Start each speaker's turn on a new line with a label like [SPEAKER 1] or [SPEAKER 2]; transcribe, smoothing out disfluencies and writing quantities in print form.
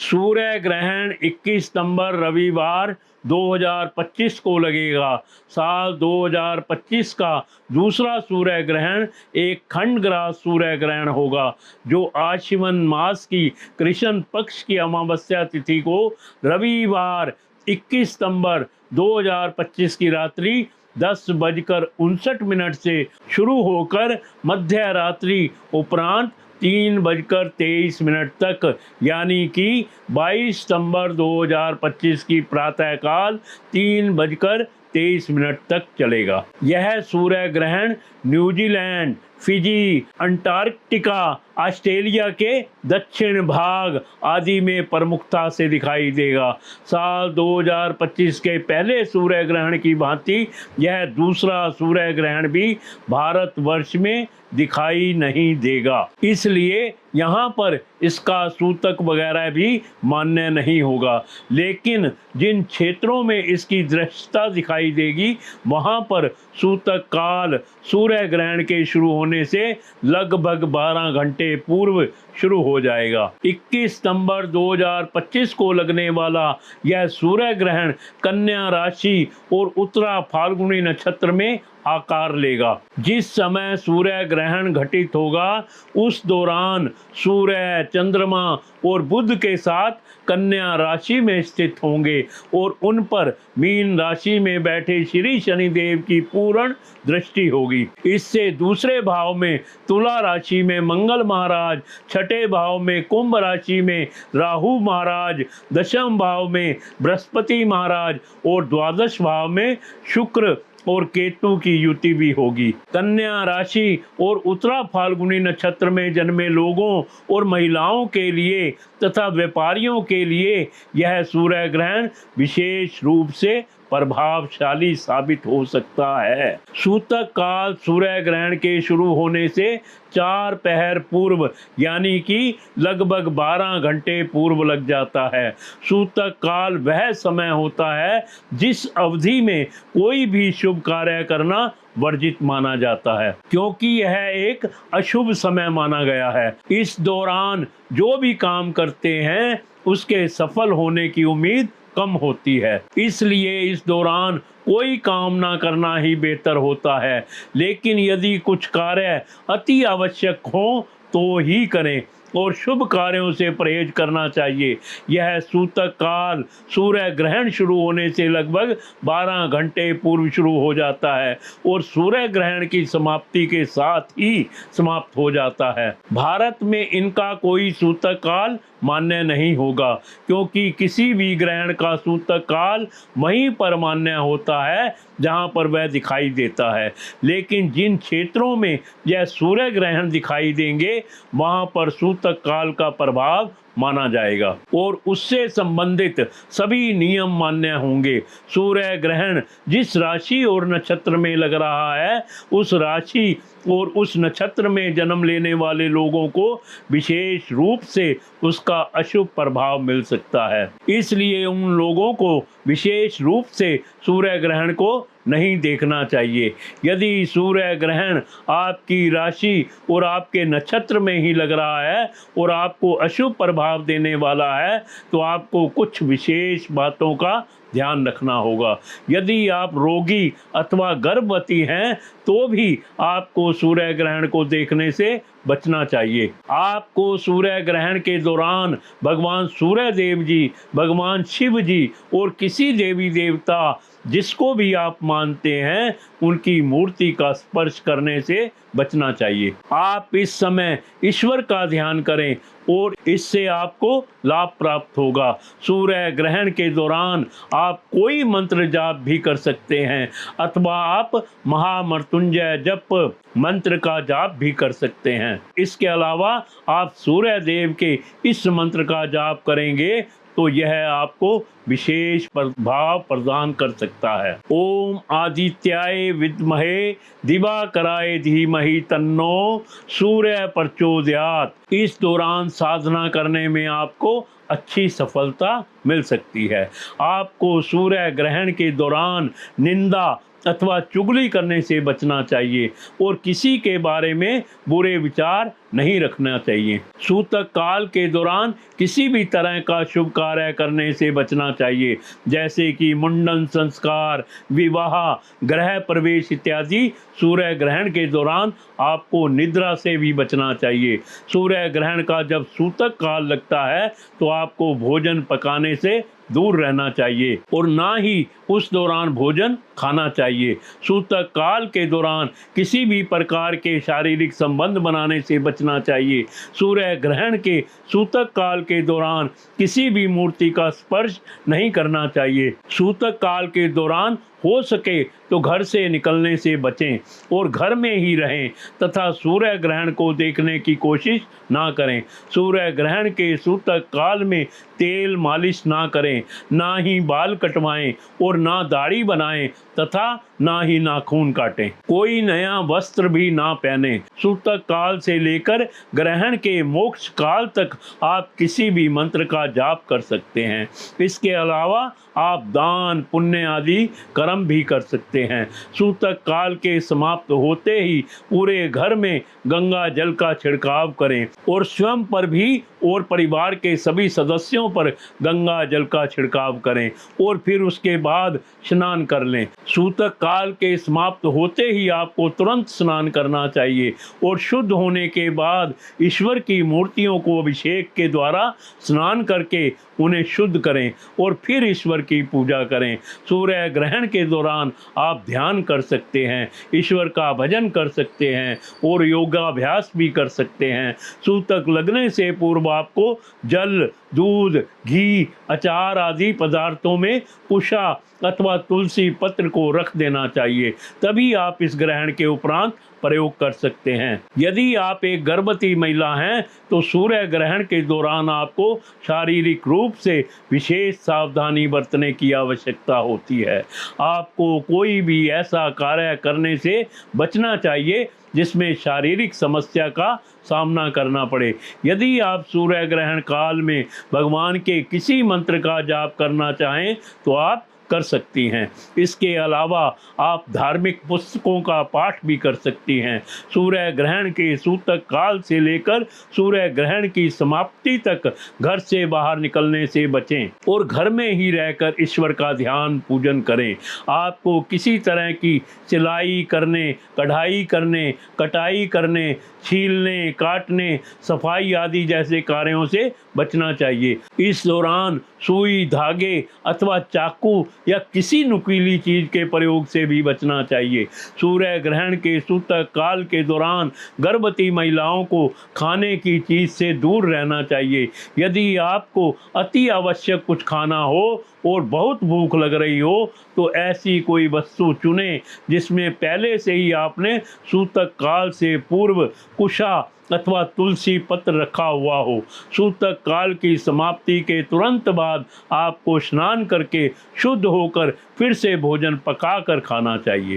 [SPEAKER 1] सूर्य ग्रहण 21 सितंबर रविवार 2025 को लगेगा। साल 2025 का दूसरा सूर्य ग्रहण एक खंड ग्रास सूर्य ग्रहण होगा, जो आश्विन मास की कृष्ण पक्ष की अमावस्या तिथि को रविवार 21 सितंबर 2025 की रात्रि 10:59 से शुरू होकर मध्य रात्रि उपरांत 3:23 तक, यानी कि 22 सितंबर 2025 की प्रातःकाल 3:23 तक चलेगा। यह सूर्य ग्रहण न्यूजीलैंड, फिजी, अंटार्कटिका, ऑस्ट्रेलिया के दक्षिण भाग आदि में प्रमुखता से दिखाई देगा। साल 2025 के पहले सूर्य ग्रहण की भांति यह दूसरा सूर्य ग्रहण भी भारतवर्ष में दिखाई नहीं देगा, इसलिए यहाँ पर इसका सूतक वगैरह भी मान्य नहीं होगा। लेकिन जिन क्षेत्रों में इसकी दृश्यता दिखाई देगी, वहाँ पर सूतक काल सूर्य ग्रहण के शुरू होने से लगभग 12 घंटे पूर्व शुरू हो जाएगा। 21 सितंबर 2025 को लगने वाला यह सूर्य ग्रहण कन्या राशि और उत्तरा फाल्गुनी नक्षत्र में आकार लेगा। जिस समय सूर्य ग्रहण घटित होगा, उस दौरान सूर्य, चंद्रमा और बुध के साथ कन्या राशि में स्थित होंगे और उन पर मीन राशि में बैठे श्री शनिदेव की पूर्ण दृष्टि होगी। इससे दूसरे भाव में तुला राशि में मंगल महाराज, छठे भाव में कुंभ राशि में राहु महाराज, दशम भाव में बृहस्पति महाराज और द्वादश भाव में शुक्र और केतु की युति भी होगी। कन्या राशि और उत्तरा फाल्गुनी नक्षत्र में जन्मे लोगों और महिलाओं के लिए तथा व्यापारियों के लिए यह सूर्य ग्रहण विशेष रूप से प्रभावशाली साबित हो सकता है। सूतक काल सूर्य ग्रहण के शुरू होने से 4 पहर पूर्व, यानी कि लगभग 12 घंटे पूर्व लग जाता है। सूतक काल वह समय होता है जिस अवधि में कोई भी शुभ कार्य करना वर्जित माना जाता है, क्योंकि यह एक अशुभ समय माना गया है। इस दौरान जो भी काम करते हैं उसके सफल होने की उम्मीद कम होती है, इसलिए इस दौरान कोई काम ना करना ही बेहतर होता है। लेकिन यदि कुछ कार्य अति आवश्यक हो तो ही करें और शुभ कार्यों से परहेज करना चाहिए। यह सूतक काल सूर्य ग्रहण शुरू होने से लगभग 12 घंटे पूर्व शुरू हो जाता है और सूर्य ग्रहण की समाप्ति के साथ ही समाप्त हो जाता है। भारत में इनका कोई सूतक काल मान्य नहीं होगा, क्योंकि किसी भी ग्रहण का सूतक काल वहीं पर मान्य होता है जहां पर वह दिखाई देता है। लेकिन जिन क्षेत्रों में यह सूर्य ग्रहण दिखाई देंगे, वहां पर सूतक काल का प्रभाव माना जाएगा और उससे संबंधित सभी नियम मान्य होंगे। सूर्य ग्रहण जिस राशि और नक्षत्र में लग रहा है, उस राशि और उस नक्षत्र में जन्म लेने वाले लोगों को विशेष रूप से उसका अशुभ प्रभाव मिल सकता है। इसलिए उन लोगों को विशेष रूप से सूर्य ग्रहण को नहीं देखना चाहिए। यदि सूर्य ग्रहण आपकी राशि और आपके नक्षत्र में ही लग रहा है और आपको अशुभ प्रभाव देने वाला है, तो आपको कुछ विशेष बातों का ध्यान रखना होगा। यदि आप रोगी अथवा गर्भवती हैं तो भी आपको सूर्य ग्रहण को देखने से बचना चाहिए। आपको सूर्य ग्रहण के दौरान भगवान सूर्य देव जी, भगवान शिव जी और किसी देवी देवता जिसको भी आप मानते हैं, उनकी मूर्ति का स्पर्श करने से बचना चाहिए। आप इस समय ईश्वर का ध्यान करें और इससे आपको लाभ प्राप्त होगा। सूर्य ग्रहण के दौरान आप कोई मंत्र जाप भी कर सकते हैं अथवा आप महामृत्युंजय जप मंत्र का जाप भी कर सकते हैं। इसके अलावा आप सूर्य देव के इस मंत्र का जाप करेंगे तो यह आपको विशेष प्रभाव प्रदान कर सकता है। ओम आदित्याय विद्महे दिवाकराय धीमहि तन्नो सूर्य प्रचोदयात्। इस दौरान साधना करने में आपको अच्छी सफलता मिल सकती है। आपको सूर्य ग्रहण के दौरान निंदा अथवा चुगली करने से बचना चाहिए और किसी के बारे में बुरे विचार नहीं रखना चाहिए। सूतक काल के दौरान किसी भी तरह का शुभ कार्य करने से बचना चाहिए, जैसे कि मुंडन संस्कार, विवाह, गृह प्रवेश इत्यादि। सूर्य ग्रहण के दौरान आपको निद्रा से भी बचना चाहिए। सूर्य ग्रहण का जब सूतक काल लगता है तो आपको भोजन पकाने से दूर रहना चाहिए और ना ही उस दौरान भोजन खाना चाहिए। सूतक काल के दौरान किसी भी प्रकार के शारीरिक संबंध बनाने से बचना चाहिए। सूर्य ग्रहण के सूतक काल के दौरान किसी भी मूर्ति का स्पर्श नहीं करना चाहिए। सूतक काल के दौरान हो सके तो घर से निकलने से बचें और घर में ही रहें तथा सूर्य ग्रहण को देखने की कोशिश ना करें। सूर्य ग्रहण के सूतक काल में तेल मालिश ना करें, ना ही बाल कटवाएं और ना दाढ़ी बनाएं तथा ना ही नाखून काटें। कोई नया वस्त्र भी ना पहने। सूतक काल से लेकर ग्रहण के मोक्ष काल तक आप किसी भी मंत्र का जाप कर सकते हैं। इसके अलावा आप दान पुण्य आदि कर्म भी कर सकते हैं। सूतक काल के समाप्त होते ही पूरे घर में गंगा जल का छिड़काव करें और स्वयं पर भी और परिवार के सभी सदस्यों पर गंगा जल का छिड़काव करें और फिर उसके बाद स्नान कर लें। सूतक काल के समाप्त होते ही आपको तुरंत स्नान करना चाहिए और शुद्ध होने के बाद ईश्वर की मूर्तियों को अभिषेक के द्वारा स्नान करके उन्हें शुद्ध करें और फिर ईश्वर की पूजा करें। सूर्य ग्रहण के दौरान आप ध्यान कर सकते हैं, ईश्वर का भजन कर सकते हैं और योगाभ्यास भी कर सकते हैं। सूतक लगने से पूर्व आपको जल, दूध, घी, अचार आदि पदार्थों में कुशा अथवा तुलसी पत्र को रख देना चाहिए, तभी आप इस ग्रहण के उपरांत प्रयोग कर सकते हैं। यदि आप एक गर्भवती महिला हैं तो सूर्य ग्रहण के दौरान आपको शारीरिक रूप से विशेष सावधानी बरतने की आवश्यकता होती है। आपको कोई भी ऐसा कार्य करने से बचना चाहिए जिसमें शारीरिक समस्या का सामना करना पड़े। यदि आप सूर्य ग्रहण काल में भगवान के किसी मंत्र का जाप करना चाहें तो आप कर सकती हैं। इसके अलावा आप धार्मिक पुस्तकों का पाठ भी कर सकती हैं। सूर्य ग्रहण के सूतक काल से लेकर सूर्य ग्रहण की समाप्ति तक घर से बाहर निकलने से बचें और घर में ही रहकर ईश्वर का ध्यान पूजन करें। आपको किसी तरह की सिलाई करने, कढ़ाई करने, कटाई करने, छीलने, काटने, सफाई आदि जैसे कार्यों से बचना चाहिए। इस दौरान सुई, धागे अथवा चाकू या किसी नुकीली चीज के प्रयोग से भी बचना चाहिए। सूर्य ग्रहण के सूतक काल के दौरान गर्भवती महिलाओं को खाने की चीज से दूर रहना चाहिए। यदि आपको अति आवश्यक कुछ खाना हो और बहुत भूख लग रही हो तो ऐसी कोई वस्तु चुनें जिसमें पहले से ही आपने सूतक काल से पूर्व कुशा अथवा तुलसी पत्र रखा हुआ हो। सूतक काल की समाप्ति के तुरंत बाद आपको स्नान करके शुद्ध होकर फिर से भोजन पकाकर खाना चाहिए।